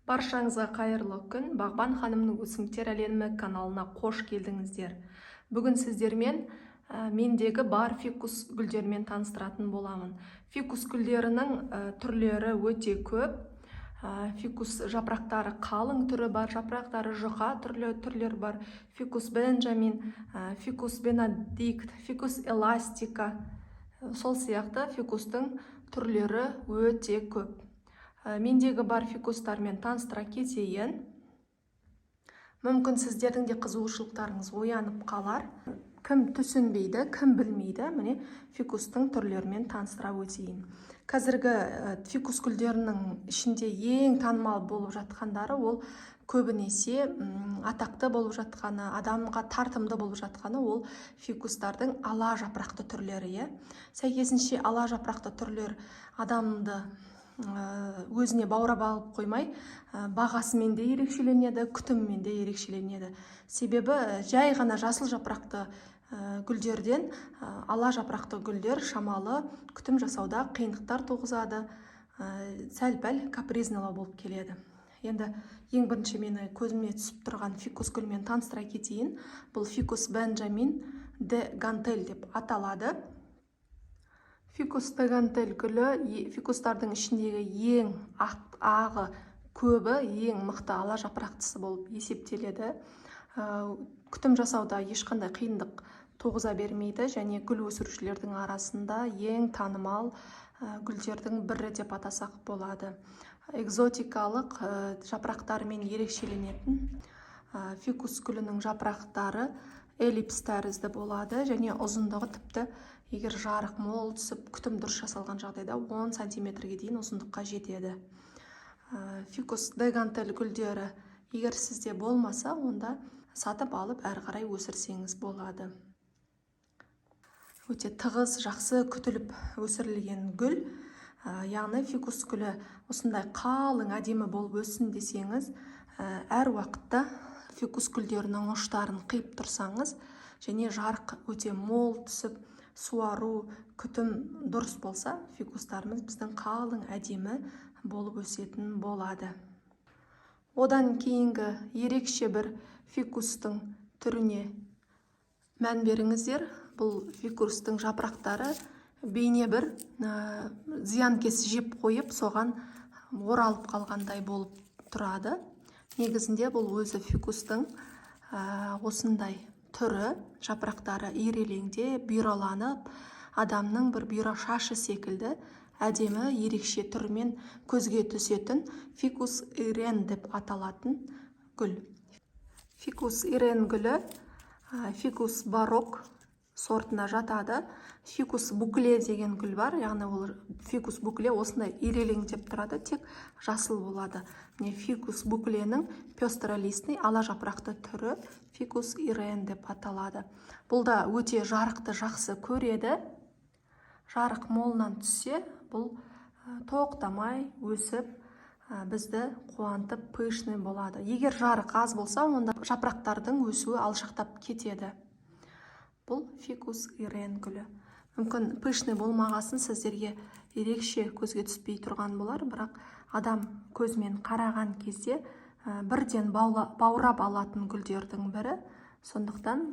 Баршаңызға қайырлы күн. Бағбан ханымның өсімдіктер әлемі каналына қош келдіңіздер. Бүгін сіздермен мендегі бар фикус гүлдермен таныстыратын боламын. Фикус гүлдерінің түрлері өте көп. Фикус жапырақтары қалың түрі бар, жапырақтары жұқа түрлер бар. Фикус бенджамин, фикус бенедикт, фикус эластика. Сол сияқты фикустың түрлері өте көп. Мендегі бар фикустармен таныстыра кетейін. Мүмкін сіздердің де қызығушылықтарыңыз оянып қалар. Кім түсінбейді, кім білмейді, міне фикустың түрлерімен таныстыра өтейін. Қазіргі фикус гүлдерінің ішінде ең танымал болып жатқандары ол көбінесе атақты болып жатқаны, адамға тартымды болып жатқаны ол фикустардың ала жапырақты түрлері. Сәйкесінше ала жапырақты түрлер адамды өзіне баурап алып қоймай, бағасымен де ерекшеленеді, күтімімен де ерекшеленеді. Себебі жай ғана жасыл жапырақты гүлдерден ала жапырақты гүлдер шамалы күтім жасауда қиындықтар туғызады, сәл-пәл капризнылау болып келеді. Енді ең бірінші мені көзіме түсіп тұрған фикус гүлмен таныстыра кетейін. Бұл фикус бенджамин де гантель деп аталады. Фикус де гантель гүлі фикустардың ішіндегі ең ағы көбі, ең мықты ала жапырақтысы болып есептеледі. Күтім жасауда ешқандай қиындық туғыза бермейді және гүл өсірушілердің арасында ең танымал гүлдердің бірі деп атасақ болады. Экзотикалық жапырақтарымен ерекшеленетін фикус гүлінің жапырақтары эллипс тәрізді болады және ұзындығы тіпті егер жарық мол түсіп, күтім дұрыс жасалған жағдайда 10 сантиметрге дейін ұзындыққа жетеді. Фикус де гантель гүлдері егер сізде болмаса, онда сатып алып әрі қарай өсірсеңіз болады. Өте тығыз, жақсы күтіліп өсірілген гүл, яғни фикус гүлі осындай қалың, әдемі болып өссін десеңіз, әр уақытта фикус гүлдерінің ұштарын қиып тұрсаңыз және жарық өте мол түсіп, суару, күтім дұрыс болса, фикустарымыз біздің қалың әдемі болып өсетін болады. Одан кейінгі ерекше бір фикустың түріне мән беріңіздер. Бұл фикустың жапырақтары бейне бір зиянкес жеп қойып, соған оралып қалғандай болып тұрады. Негізінде бұл өзі фикустың осындай түрі, жапырақтары ирелеңде, бүйраланып, адамның бір бүйра шашы секілді әдемі ерекше түрімен көзге түсетін фикус ирен деп аталатын гүл. Фикус ирен гүлі фикус барок сортына жатады. Фикус букле деген гүл бар, яғни ол фикус букле осындай ирелеңдеп тұрады, тек жасыл болады. Фикус букленің пестролистный ала жапырақты түрі фикус ирен деп аталады. Бұл да өте жарықты жақсы көреді. Жарық молынан түссе, бұл тоқтамай өсіп, бізді қуантып пышный болады. Егер жарық аз болса, онда жапырақтардың өсуі алшақтап кетеді. Бұл фикус ирен гүлі. Мүмкін пышный болмағасын сіздерге ерекше көзге түспей тұрған болар, бірақ адам көзмен қараған кезде бірден баурап алатын гүлдердің бірі. Сондықтан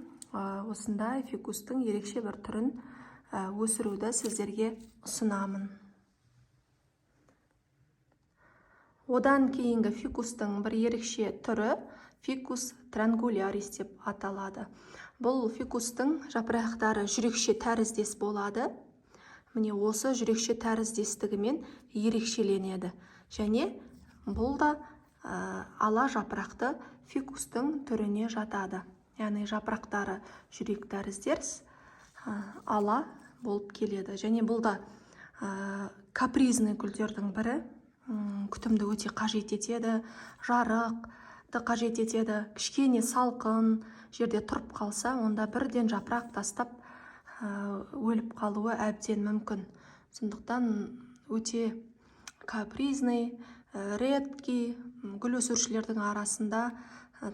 осындай фикустың ерекше бір түрін өсіруді сіздерге ұсынамын. Одан кейінгі фикустың бір ерекше түрі фикус трангулярис деп аталады. Бұл фикустың жапырақтары жүрекше тәріздес болады. Міне осы жүрекше тәріздестігімен ерекшеленеді. Және бұл да ала жапырақты фикустың түріне жатады. Яғни жапырақтары жүрек тәріздес, ала болып келеді. Және бұл да капризный гүлдердің бірі. Күтімді өте қажет етеді, жарықты қажет етеді. Кішкене салқын жерде тұрып қалса, онда бірден жапырақ тастап өліп қалуы әбден мүмкін. Сондықтан өте капризный, редкий гүл өсірушілердің арасында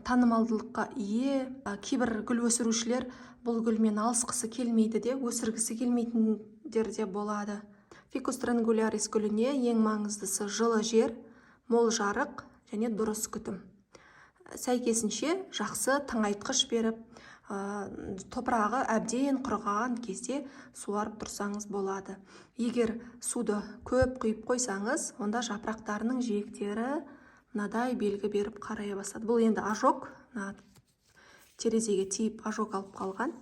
танымалдылыққа ие. Кейбір гүл өсірушілер бұл гүлмен алысқысы келмейді де, өсіргісі келмейтіндер де болады. Фикус трангулярис гүліне ең маңыздысы жылы жер, мол жарық және дұрыс күтім. Сәйкесінше жақсы тыңайтқыш беріп, топырағы әбден құрғаған кезде суарып тұрсаңыз болады. Егер суды көп құйып қойсаңыз, онда жапырақтарының жиектері мынадай белгі беріп қарая бастады. Бұл енді ожог, терезеге тиіп ожог алып қалған.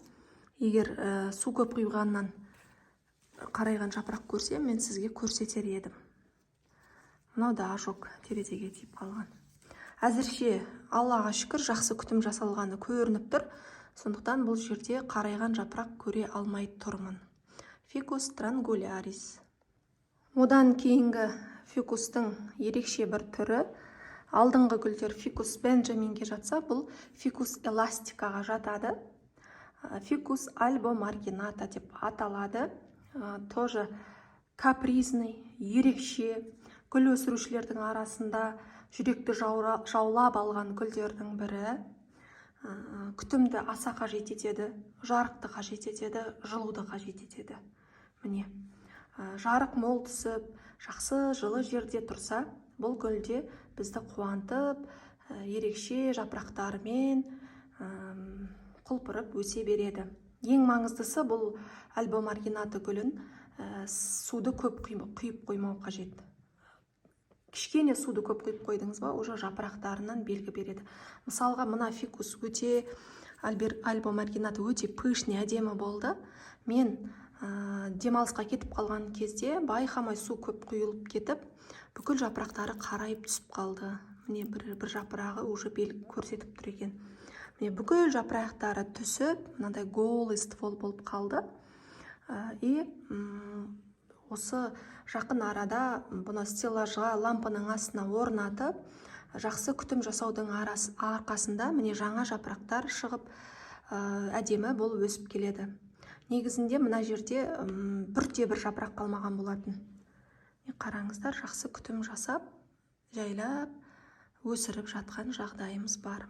Егер су көп құйғаннан қарайған жапырақ көрсем, мен сізге көрсетер едім. Мынау да ожог, терезеге тиіп қалған. Әзірше Аллаға шүкір жақсы күтім жасалғаны көрініп тұр. Сондықтан бұл жерде қарайған жапырақ көре алмай тұрмын. Ficus triangularis. Одан кейінгі фикустың ерекше бір түрі, алдыңғы гүлдер Ficus benjaminге жатса, бұл Ficus elasticаға жатады. Ficus albomarginata деп аталады. Тоже капризный, ерекше, гүл өсірушілердің арасында жүректі жаулап алған гүлдердің бірі. Күтімді аса қажет етеді, жарықты қажет етеді, жылуды қажет етеді. Міне, жарық мол түсіп, жақсы жылы жерде тұрса, бұл гүлде бізді қуантып, ерекше жапырақтарымен құлпырып өсе береді. Ең маңыздысы бұл альбомаргинаты гүлін суды көп құйып қоймау қажет. Кішкене суды көп құйып қойдыңыз ба, уже жапырақтарынан белгі береді. Мысалға, мына фикус альбомаргинаты өте пышный, әдемі болды. Мен демалысқа кетіп қалған кезде байқамай су көп құйылып кетіп, бүкіл жапырақтары қарайып түсіп қалды. Міне бір жапырағы уже белгі көрсетіп тұр екен. Міне бүкіл жапырақтары түсіп, мынандай голый ствол болып қалды. Осы жақын арада бұны стеллажға, лампаның астына орнатып, жақсы күтім жасаудың арқасында міне жаңа жапырақтар шығып, әдемі болып өсіп келеді. Негізінде мына жерде бір жапырақ қалмаған болатын. Қараңыздар, жақсы күтім жасап, жайлап өсіріп жатқан жағдайымыз бар.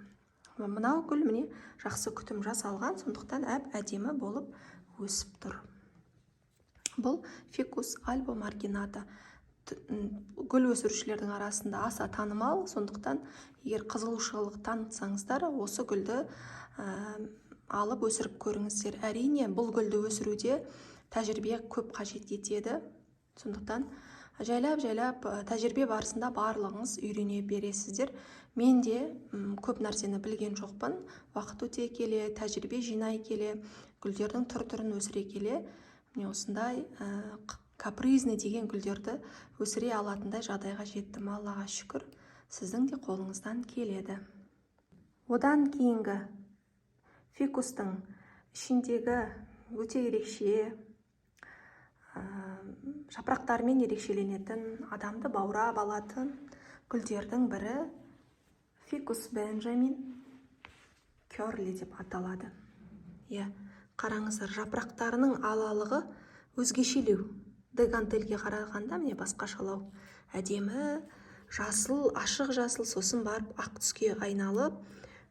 Мынау гүл міне жақсы күтім жасалған, сондықтан әдемі болып өсіп тұр. Бұл Ficus albomarginata. Гүл өсірушілердің арасында аса танымал, сондықтан егер қызығушылық танытсаңыздар, осы гүлді алып өсіріп көріңіздер. Әрине, бұл гүлді өсіруде тәжірибе көп қажет етеді. Сондықтан жайлап тәжірибе барысында барлығыңыз үйрене бересіздер. Мен де көп нәрсені білген жоқпын. Уақыт өте келе, тәжірибе жинай келе, гүлдердің түр-түрін өсіре келе, міне осындай капризный деген гүлдерді өсіре алатындай жағдайға жеттім. Аллаға шүкір, сіздің де қолыңыздан келеді. Одан кейінгі фикустың ішіндегі өте ерекше, жапырақтарымен ерекшеленетін, адамды баурап алатын гүлдердің бірі Ficus benjamin curly деп аталады. Қараңыздар, жапырақтарының алалығы өзгешелеу. Дегантельге қарағанда міне басқашалау. Әдемі, жасыл, ашық жасыл, сосын барып ақ түске айналып,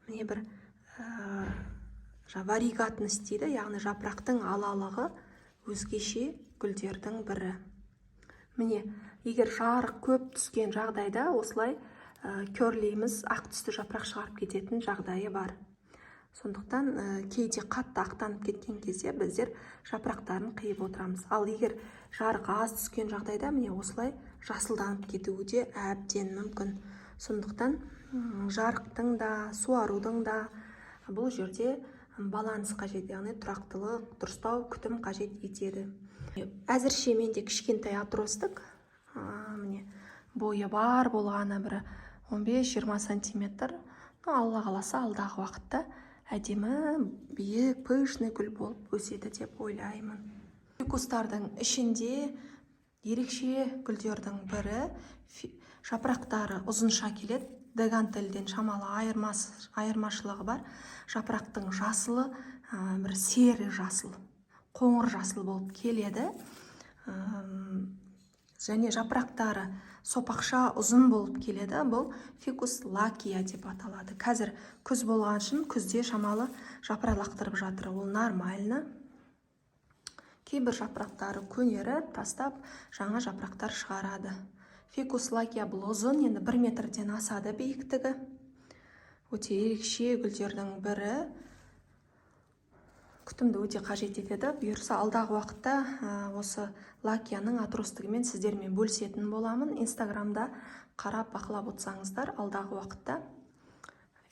міне бір варигатность дейді, яғни жапырақтың алалығы өзгеше гүлдердің бірі. Міне, егер жарық көп түскен жағдайда осылай көрлейміз, ақ түсті жапырақ шығарып кететін жағдайы бар. Сондықтан кейде қатты ақтанып кеткен кезде біздер жапырақтарын қиып отырамыз. Ал егер жарық аз түскен жағдайда міне осылай жасылданып кетуі де әбден мүмкін. Сондықтан жарықтың да, суарудың да бұл жерде баланс қажет, яғни тұрақтылық, дұрыстау күтім қажет етеді. Әзірше менде кішкентай атростық, міне бойы бар болғаны бір 15-20 сантиметр. Алла қаласа алдағы уақытта әдемі, биік, пышный гүл болып өседі деп ойлаймын. Фикустардың ішінде ерекше гүлдердің бірі, жапырақтары ұзынша келеді. Дегантельден шамалы айырмашылығы бар. Жапырақтың жасылы бір сері жасыл, қоңыр жасыл болып келеді. Және жапырақтары сопақша ұзын болып келеді. Бұл Ficus lackia деп аталады. Қазір күз болған үшін күзде шамалы жапырақ лақтырып жатыр. Ол нормально. Кейбір жапырақтары көнеріп, тастап, жаңа жапырақтар шығарады. Фикус лакия бұл ұзын, енді 1 метрден асады биіктігі. Өте ерекше гүлдердің бірі. Күтімді өте қажет етеді. Бұйырса алдағы уақытта осы лакияның атростығымен сіздермен бөлісетін боламын. Инстаграмда қарап бақылап отырсаңыздар, алдағы уақытта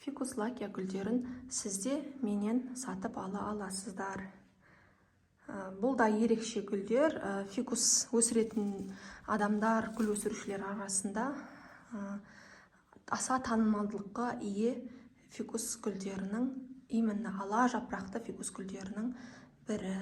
фикус лакия гүлдерін сізде менен сатып ала аласыздар. Бұл да ерекше гүлдер. Фикус өсіретін адамдар, гүл өсірушілер арасында аса танымалдылыққа ие фикус гүлдерінің, именно ала жапырақты фикус гүлдерінің бірі.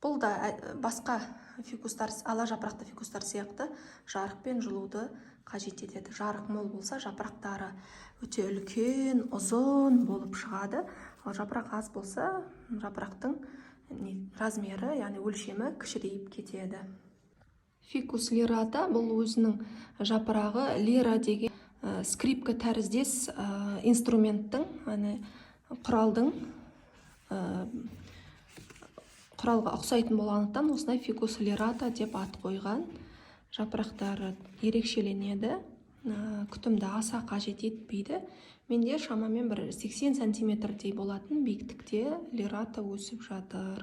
Бұл да басқа фикустар, ала жапырақты фикустар сияқты жарық пен жылуды қажет етеді. Жарық мол болса, жапырақтары өте үлкен, ұзын болып шығады. Ал жапырақ аз болса, жапырақтың размері, яғни өлшемі кішірейіп кетеді. Фикус лирата бұл өзінің жапырағы лира деген скрипка тәріздес инструменттің, құралға ұқсайтын болғандықтан осындай фикус лирата деп ат қойған. Жапырақтары ерекшеленеді, күтімді аса қажет етпейді. Менде шамамен бір 80 сантиметрдей болатын биіктікте лирата өсіп жатыр.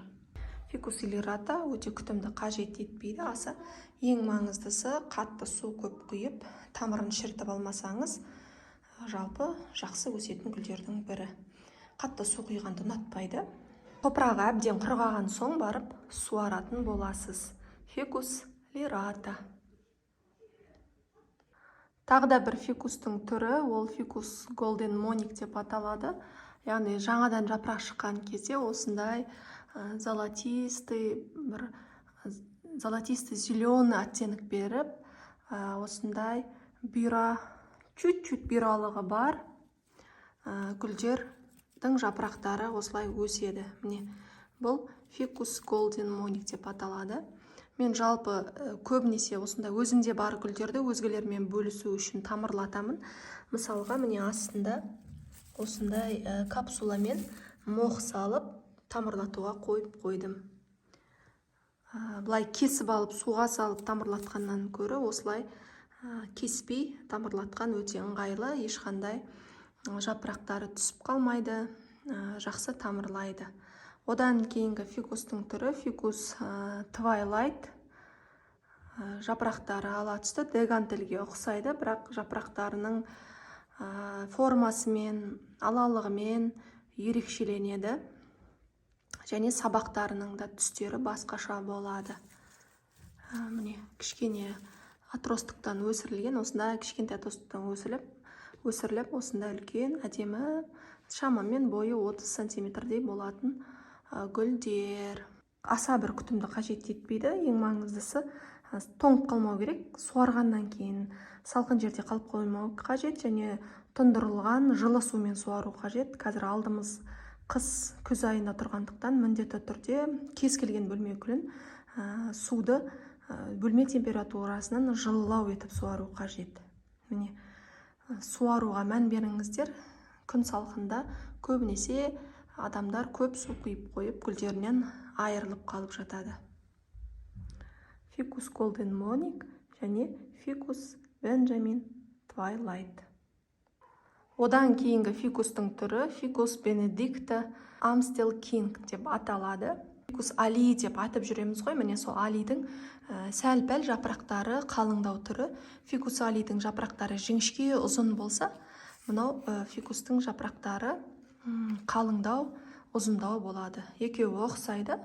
Фикус лирата өте күтімді қажет етпейді. Аса ең маңыздысы қатты су көп құйып, тамырын шіртіп алмасаңыз, жалпы жақсы өсетін гүлдердің бірі. Қатты су құйғанды ұнатпайды. Топырағы әбден құрғаған соң барып суаратын боласыз. Фикус лирата. Тағы да бір фикустың түрі, ол фикус голден моник деп аталады. Яғни жаңадан жапырақ шыққан кезде осындай золотистый зеленый оттенок беріп, осындай бұйра, чуть-чуть бұйралығы бар гүлдердің жапырақтары осылай өседі. Міне, бұл фикус голден моник деп аталады. Мен жалпы көбінесе осындай өзімде бар гүлдерді өзгелермен бөлісу үшін тамырлатамын. Мысалға, міне астында осындай капсуламен моқ салып тамырлатуға қойып қойдым. Бұлай кесіп алып суға салып тамырлатқаннан көрі осылай кеспей тамырлатқан өте ыңғайлы, ешқандай жапырақтары түсіп қалмайды, жақсы тамырлайды. Одан кейінгі фикустың түрі фикус твайлайт. Жапырақтары ала түсті, дегантельге ұқсайды, бірақ жапырақтарының формасымен, алалығымен ерекшеленеді. Және сабақтарының да түстері басқаша болады. Міне, кішкене атростықтан өсірілген, осындай кішкентай атростықтан өсіріліп, осындай үлкен, әдемі, шамамен бойы 30 сантиметрдей болатын гүлдер. Аса бір күтімді қажет етпейді. Ең маңыздысы тоңып қалмау керек. Суарғаннан кейін салқын жерде қалып қоймау қажет, және тұндырылған жылы сумен суару қажет. Қазір алдымыз қыс, күз айында тұрғандықтан міндетті түрде кез келген бөлме гүлін суды бөлме температурасынан жылылау етіп суару қажет. Міне, суаруға мән беріңіздер. Күн салқында көбінесе адамдар көп су құйып қойып гүлдерінен айырылып қалып жатады. Фикус голден моник және фикус бенджамин твайлайт. Одан кейінгі фикустың түрі фикус бенедикта амстел кинг деп аталады. Фикус али деп атып жүреміз ғой. Міне сол алидің сәл-пәл жапырақтары қалыңдау түрі. Фикус алидің жапырақтары жіңішке ұзын болса, мынау фикустың жапырақтары қалыңдау, ұзындау болады. Екеуі ұқсайды,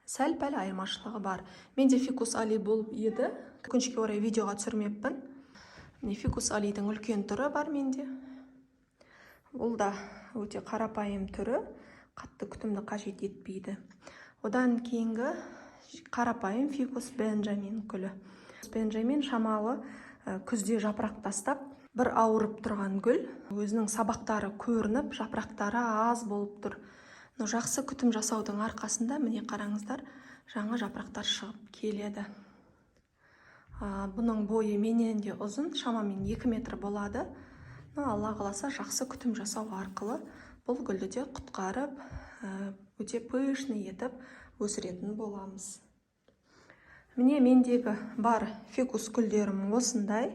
сәл-пәл айырмашылығы бар. Менде фикус али болып еді. Өкінішке орай видеоға түсірмеппін. Фикус алидің үлкен түрі бар менде. Бұл да өте қарапайым түрі, қатты күтімді қажет етпейді. Одан кейінгі қарапайым фикус бенджамин гүлі. Бенджамин шамалы күзде жапырақ тастап, бір ауырып тұрған гүл, өзінің сабақтары көрініп, жапырақтары аз болып тұр. Жақсы күтім жасаудың арқасында, міне қараңыздар, жаңа жапырақтар шығып келеді. Бұның бойы менен де ұзын, шамамен 2 метр болады. Алла қаласа жақсы күтім жасау арқылы бұл гүлді де құтқарып, өте пышный етіп өсіретін боламыз. Міне мендегі бар фикус гүлдерім осындай.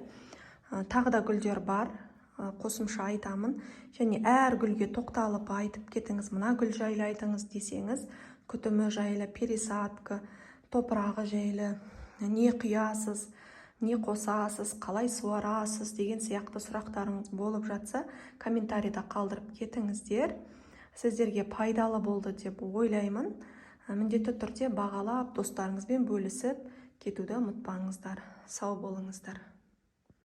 Тағы да гүлдер бар, қосымша айтамын. Және әр гүлге тоқталып айтып кетіңіз, мына гүл жайлы айтыңыз десеңіз, күтімі жайлы, пересадка, топырағы жайлы, не құясыз, не қосасыз, қалай суарасыз деген сияқты сұрақтарыңыз болып жатса, комментарийда қалдырып кетіңіздер. Сіздерге пайдалы болды деп ойлаймын. Міндетті түрде бағалап, достарыңызбен бөлісіп кетуді ұмытпаңыздар. Сау болыңыздар.